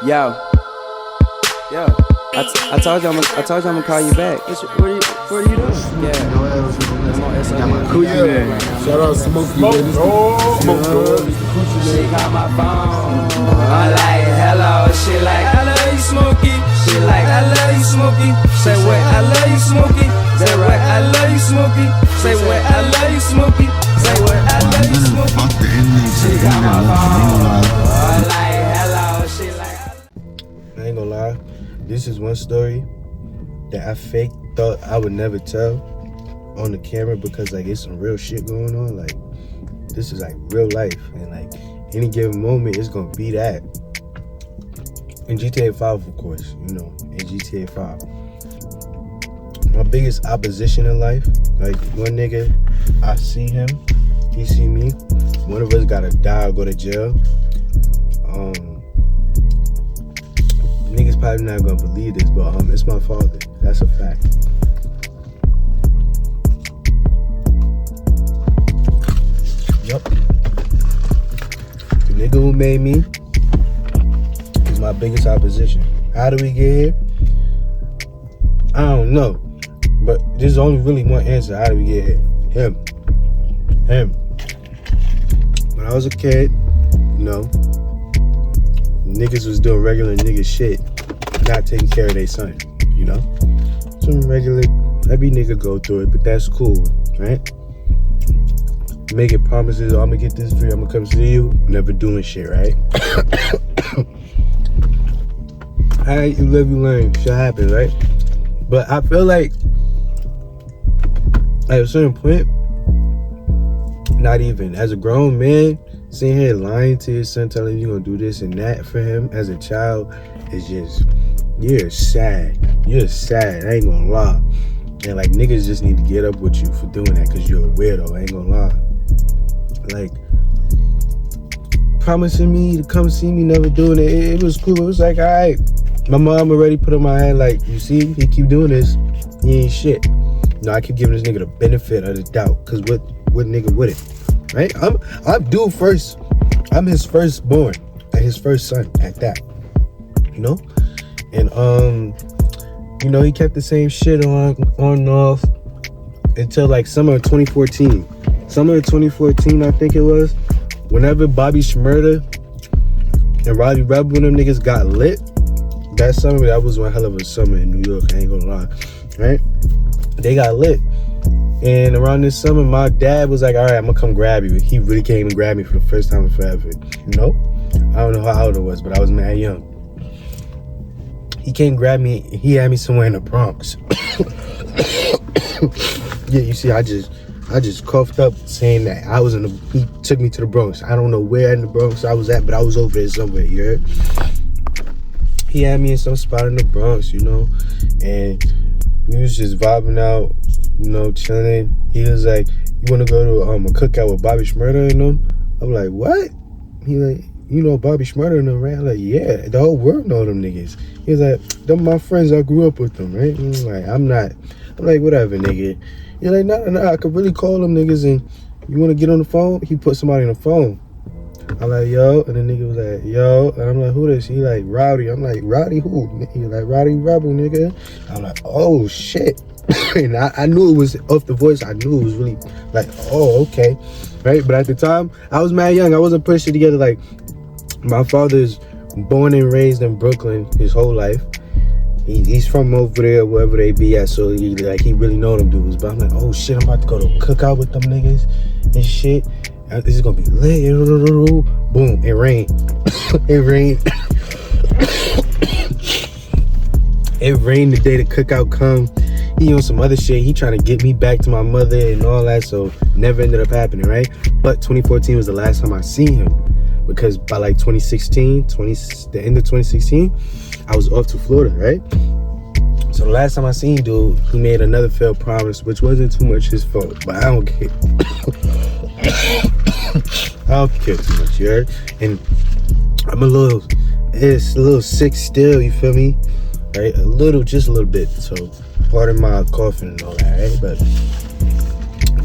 Yo. I told you I'm gonna call you back. What are you doing? Yeah. Got my coochie there. Shout out Smokey. Smoke. She got my phone. I'm like, hello. She like, I love you, Smokey. She like, I love you, Smokey. Say what? I love you, Smokey. Say what? I love you, Smokey. Say what? I love you, Smokey. Say what? I love you, Smokey. She got my phone. I'm like, hello. She like. I ain't gonna lie. This is one story that I thought I would never tell on the camera because like it's some real shit going on. Like this is like real life, and like any given moment it's gonna be that. In GTA 5, of course, you know, in GTA 5. My biggest opposition in life, like one nigga, I see him, he see me. One of us gotta die or go to jail. Niggas probably not gonna believe this, but it's my father. That's a fact. Yup. The nigga who made me is my biggest opposition. How do we get here? I don't know. But there's only really one answer. How do we get here? Him. When I was a kid, you know, niggas was doing regular nigga shit, not taking care of their son, you know? Some regular, every nigga go through it, but that's cool, right? Making promises, oh, I'm gonna get this for you, I'm gonna come see you, never doing shit, right? Alright, you live, you learn, shit happens, right? But I feel like, at a certain point, not even, as a grown man, sitting here lying to your son, telling you gonna do this and that for him as a child is just, you're sad. I ain't gonna lie. And like niggas just need to get up with you for doing that because you're a weirdo. I ain't gonna lie. Like promising me to come see me, never doing it. It was cool. It was like, all right. My mom already put on my head like, you see, he keep doing this, he ain't shit. No, I keep giving this nigga the benefit of the doubt because what nigga would it? Right? I'm due first. I'm his firstborn, and his first son at that. You know? And you know, he kept the same shit on and off until like summer of 2014. Summer of 2014, I think it was. Whenever Bobby Shmurda and Roddy Rebel and them niggas got lit, that summer, that was one hell of a summer in New York, I ain't gonna lie. Right? They got lit. And around this summer, my dad was like, all right, I'm gonna come grab you. He really came and grabbed me for the first time in forever. You know? I don't know how old I was, but I was mad young. He came grab me, he had me somewhere in the Bronx. Yeah, you see, I just coughed up saying that he took me to the Bronx. I don't know where in the Bronx I was at, but I was over there somewhere, you heard? He had me in some spot in the Bronx, you know? And we was just vibing out, you know, chilling. He was like, you want to go to a cookout with Bobby Shmurda and them? I'm like, what? He like, you know Bobby Shmurda and them, right? I'm like, yeah, the whole world know them niggas. He was like, them my friends, I grew up with them, right? And I'm like, whatever, nigga. He's like, nah, I could really call them niggas and you want to get on the phone? He put somebody on the phone. I'm like, yo, and the nigga was like, yo, and I'm like, who this? He like, Rowdy. I'm like, Rowdy who? He like, Roddy Rebel, nigga. I'm like, oh, shit. And I knew it was off the voice. I knew it was really like, oh, okay, right? But at the time, I was mad young. I wasn't putting shit together. Like, my father's born and raised in Brooklyn his whole life. He's from over there, wherever they be at. So he really know them dudes. But I'm like, oh shit, I'm about to go to a cookout with them niggas and shit. This is gonna be lit. Boom, it rained. It rained. It rained the day the cookout come. He on some other shit. He trying to get me back to my mother and all that. So never ended up happening, right? But 2014 was the last time I seen him. Because by like the end of 2016, I was off to Florida, right? So the last time I seen dude, he made another failed promise, which wasn't too much his fault, but I don't care. I don't care too much, you heard? And I'm it's a little sick still, you feel me? Right? Just a little bit. So pardon my coughing and all that, right? But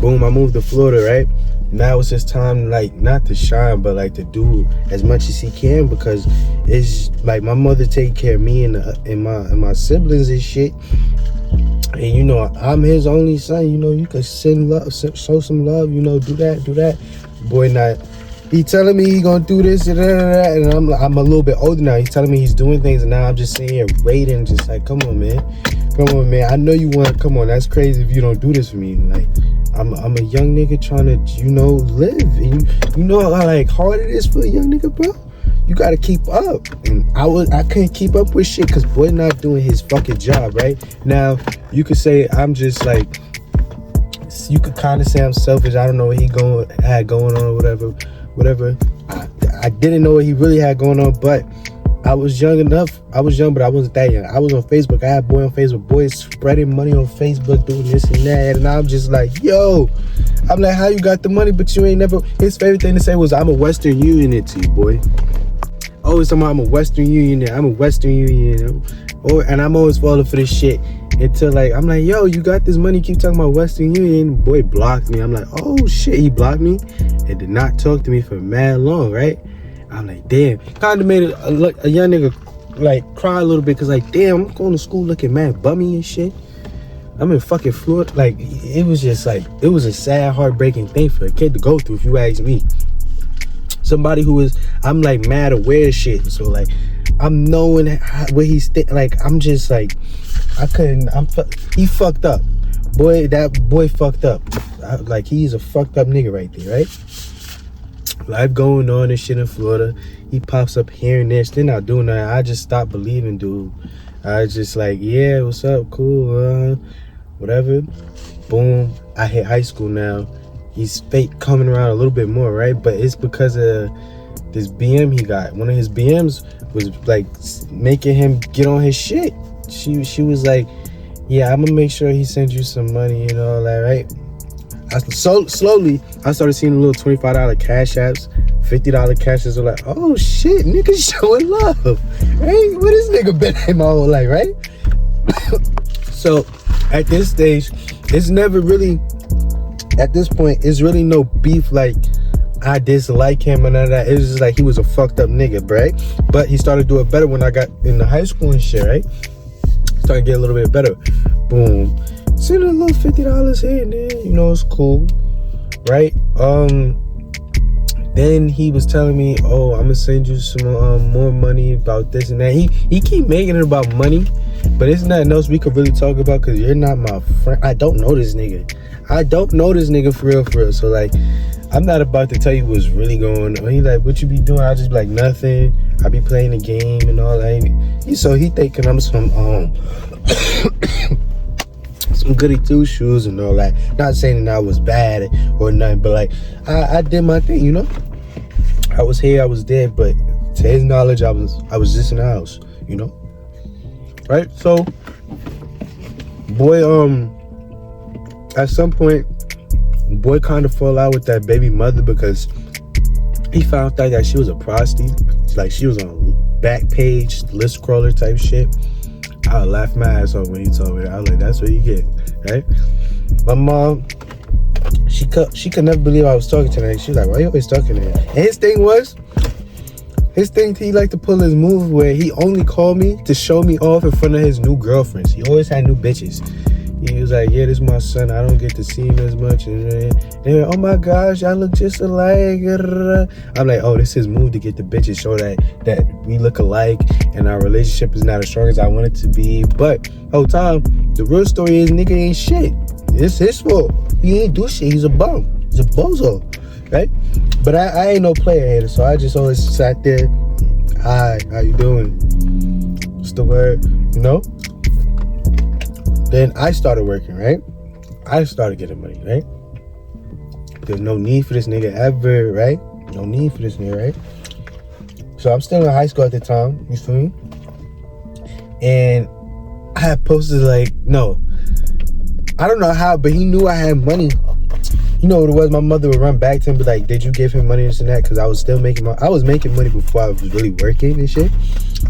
boom, I moved to Florida, right? now it's his time, like, not to shine, but like to do as much as he can, because it's like my mother take care of me and my siblings and shit. And you know, I'm his only son. You know, you can send love, show some love. You know, do that. Boy, not. He telling me he gonna do this and that, and I'm a little bit older now. He's telling me he's doing things, and now I'm just sitting here waiting, just like, come on, man. I know you want. Come on, that's crazy if you don't do this for me. Like, I'm a young nigga trying to, you know, live. And you know how like hard it is for a young nigga, bro. You gotta keep up, and I couldn't keep up with shit because boy not doing his fucking job. Right now, you could say I'm just like, you could kind of say I'm selfish. I don't know what he had going on or whatever. I didn't know what he really had going on, but I was young enough. I was young, but I wasn't that young. I was on Facebook. I had boy on Facebook. Boys spreading money on Facebook, doing this and that, and I'm just like, yo. I'm like, how you got the money, but you ain't never. His favorite thing to say was, I'm a Western Union it to you, boy. Always talking about I'm a Western Union. I'm a Western Union. And I'm always falling for this shit until like I'm like, yo, you got this money, keep talking about Western Union. Boy blocked me. I'm like, oh shit, he blocked me and did not talk to me for mad long, right? I'm like, damn. Kind of made a young nigga like cry a little bit, cause like, damn, I'm going to school looking mad bummy and shit. I'm in fucking Florida. Like, it was just like, it was a sad, heartbreaking thing for a kid to go through, if you ask me. Somebody who is, I'm like mad aware of shit, so like I'm knowing where he's like, I'm just like, he fucked up, boy. That boy fucked up. Like, he's a fucked up nigga right there, right? Life going on and shit in Florida. He pops up here and there, still not doing that. I just stopped believing, dude. I just like, yeah, what's up, cool, whatever. Boom, I hit high school now. He's fake coming around a little bit more, right? But it's because of this BM he got. One of his BMs was like making him get on his shit. She was like, yeah, I'm gonna make sure he sends you some money and all that, right? Slowly, I started seeing the little $25 cash apps, $50 cash apps. I'm like, oh shit, niggas showing love, right? Where this nigga been in my whole life, right? So at this stage, it's never really, at this point, it's really no beef like I dislike him and none of that. It was just like he was a fucked up nigga, right? But he started doing better when I got into high school and shit, right? Started getting a little bit better. Boom. Send a little $50 here and there, you know, it's cool, right? Then he was telling me, oh, I'm gonna send you some more money about this and that. He keep making it about money, but it's nothing else we could really talk about, because you're not my friend. I don't know this nigga for real. So like, I'm not about to tell you what's really going on. He like, what you be doing? I just be like, nothing. I be playing the game and all that. So he thinking I'm some some goody two shoes and all that. Not saying that I was bad or nothing, but like, I did my thing, you know. I was here, I was there, but to his knowledge, I was just in the house, you know. Right? So, boy, at some point, boy kind of fall out with that baby mother, because he found out that she was a prostitute. Like, she was on back page, list scroller type shit. I laughed my ass off when he told me that. I was like, that's what you get, right? My mom, she could never believe I was talking to her. She was like, why you always talking to her? And his thing, he liked to pull his move where he only called me to show me off in front of his new girlfriends. He always had new bitches. He was like, yeah, this is my son. I don't get to see him as much. And oh my gosh, y'all look just alike. I'm like, oh, this is his move to get the bitches, show that we look alike and our relationship is not as strong as I want it to be. But whole time, the real story is nigga ain't shit. It's his fault. He ain't do shit. He's a bum. He's a bozo, right? But I ain't no player hater, so I just always sat there. Hi, how you doing? What's the word? You know? Then I started working, right? I started getting money, right? There's no need for this nigga ever, right? No need for this nigga, right? So I'm still in high school at the time, you feel me? And I had posted like, no, I don't know how, but he knew I had money. You know what it was? My mother would run back to him and be like, did you give him money and that? Because I was still making I was making money before I was really working and shit.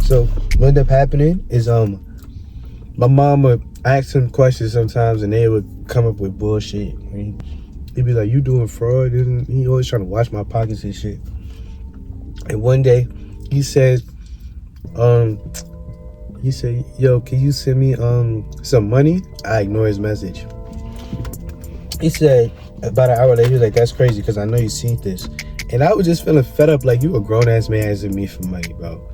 So what ended up happening is my mom would ask him questions sometimes and they would come up with bullshit. He be like, you doing fraud? And he always trying to watch my pockets and shit. And one day, he said, yo, can you send me some money? I ignore his message. He said, about an hour later, he was like, that's crazy because I know you seen this. And I was just feeling fed up, like, you a grown-ass man asking me for money, bro.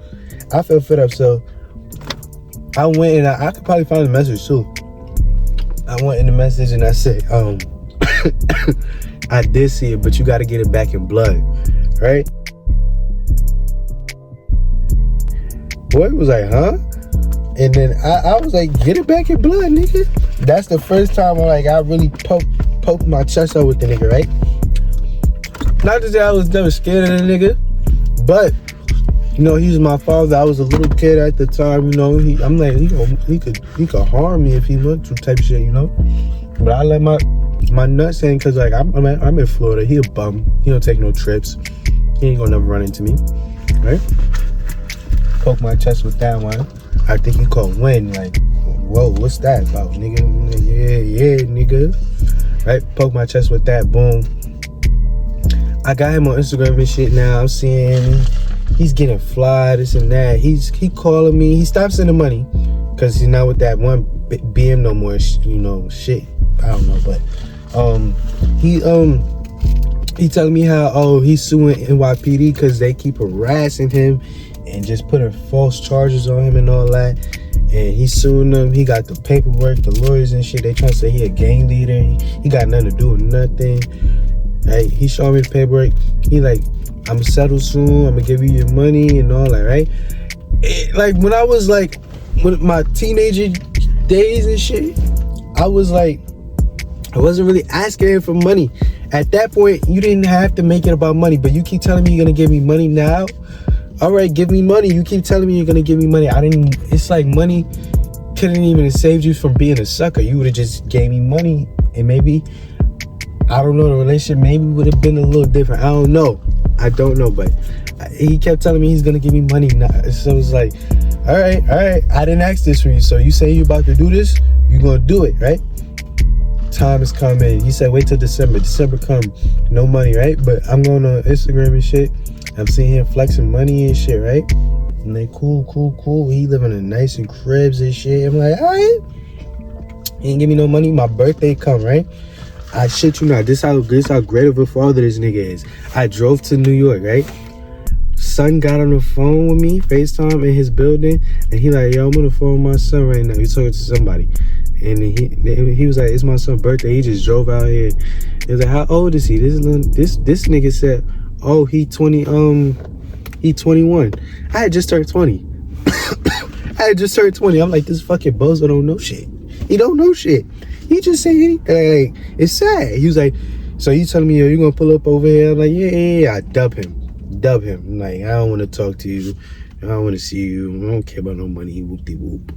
I felt fed up, so I went and I could probably find the message too. I went in the message and I said, I did see it, but you got to get it back in blood, right? Boy was like, huh? And then I was like, get it back in blood, nigga. That's the first time I really poked my chest out with the nigga, right? Not to say I was never scared of the nigga, but you know, he was my father. I was a little kid at the time, you know. I'm like, he could harm me if he wanted to, type shit, you know. But I let my nuts in because like I'm in Florida. He a bum. He don't take no trips. He ain't gonna never run into me, right? Poke my chest with that one. I think he called win. Like, whoa, what's that about, nigga? Yeah, nigga. Right? Poke my chest with that. Boom. I got him on Instagram and shit now. I'm seeing him. He's getting fly, this and that. He calling me. He stopped sending money because he's not with that one BM no more. You know, shit. I don't know, but he telling me how he's suing NYPD because they keep harassing him and just putting false charges on him and all that. And he's suing them. He got the paperwork, the lawyers and shit. They trying to say he a gang leader. He got nothing to do with nothing. Right? He showed me the paperwork. He like, I'm settled soon. I'm gonna give you your money and all that, right? Like when I was like, with my teenager days and shit, I was like, I wasn't really asking him for money. At that point, you didn't have to make it about money, but you keep telling me you're gonna give me money now. All right, give me money. You keep telling me you're gonna give me money. It's like money couldn't even have saved you from being a sucker. You would have just gave me money and maybe, I don't know, the relationship maybe would have been a little different. I don't know, but he kept telling me he's gonna give me money now. So it was like, all right, I didn't ask this for you. So you say you about to do this, you gonna do it, right? Time is coming. He said wait till December. December come, no money, right? But I'm going on Instagram and shit. I'm seeing him flexing money and shit, right? And they cool. He living in nice and cribs and shit. I'm like, all right. He ain't give me no money. My birthday come, right? I shit you not. This how great of a father this nigga is. I drove to New York, right? Son got on the phone with me, FaceTime in his building, and he like, yo, I'm on the phone with my son right now. He's talking to somebody. And he was like, it's my son's birthday. He just drove out here. He was like, how old is he? This nigga said, oh, he 21. I had just turned 20. I'm like, this fucking bozo don't know shit. He don't know shit. He just say anything. Like, it's sad. He was like, so you telling me, yo, you gonna pull up over here? I'm like, yeah. I dub him. I'm like, I don't want to talk to you. I don't want to see you. I don't care about no money. Whoop-de-whoop.